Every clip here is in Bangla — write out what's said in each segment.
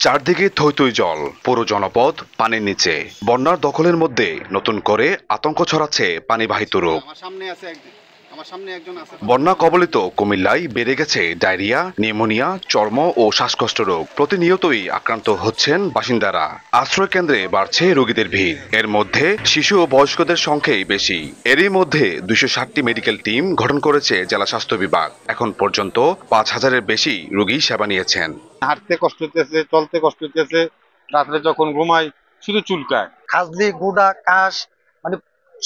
চারদিকে থই থই জল, পুরো জনপদ পানির নিচে। বন্যার দখলের মধ্যে নতুন করে আতঙ্ক ছড়াচ্ছে পানিবাহিত রোগ। বন্যা কবলিত কুমিল্লায় বেড়ে গেছে ডায়রিয়া, নিউমোনিয়া, চর্ম ও শ্বাসকষ্ট রোগ। প্রতিনিয়তই আক্রান্ত হচ্ছেন বাসিন্দারা। আশ্রয় কেন্দ্রে বাড়ছে রোগীদের ভিড়। এর মধ্যে শিশু ও বয়স্কদের সংখ্যাই বেশি। এরই মধ্যে 260টি মেডিকেল টিম গঠন করেছে জেলা স্বাস্থ্য বিভাগ। এখন পর্যন্ত 5,000-এর বেশি রোগী সেবা নিয়েছেন। হাঁটতে কষ্ট হইতেছে, চলতে কষ্ট হইতেছে, রাত্রে যখন ঘুমাই শুধু চুলকায়। খাজলি, গুড়া, কাশ, মানে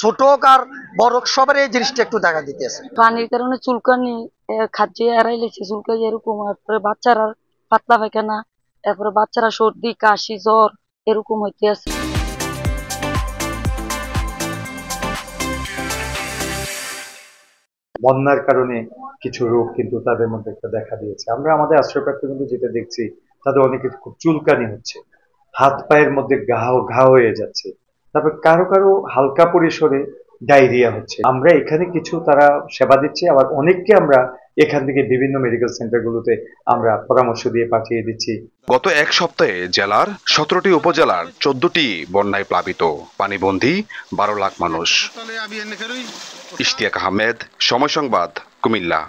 ছোট হোক আর বড় হোক সবার এই জিনিসটা একটু দেখা দিতেছে। পানির কারণে চুলকানি, খাদ্য এড়াইলেছে চুলকাই এরকম। তারপরে বাচ্চারা পাতলা পায়খানা, তারপরে বাচ্চারা সর্দি, কাশি, জ্বর এরকম হইতে আছে। বন্যার কারণে কিছু রোগ কিন্তু তাদের মধ্যে একটা দেখা দিয়েছে। আমরা আমাদের আশ্রয়প্রাপ্ত কিন্তু যেটা দেখছি, তাদের অনেকে খুব চুলকানি হচ্ছে, হাত পায়ের মধ্যে ঘা হয়ে যাচ্ছে, তারপর কারো কারো হালকা পরিসরে ডায়রিয়া হচ্ছে। আমরা এখানে কিছু তারা সেবা দিচ্ছি, আবার অনেককে আমরা এখান থেকে বিভিন্ন মেডিকেল সেন্টারগুলোতে আমরা পরামর্শ দিয়ে পাঠিয়ে দিচ্ছি। গত এক সপ্তাহে জেলার 17টি উপজেলার 14টি বন্যায় প্লাবিত, পানিবন্দী 12 লাখ মানুষ। ইশতিয়াক আহমেদ, সময় সংবাদ, কুমিল্লা।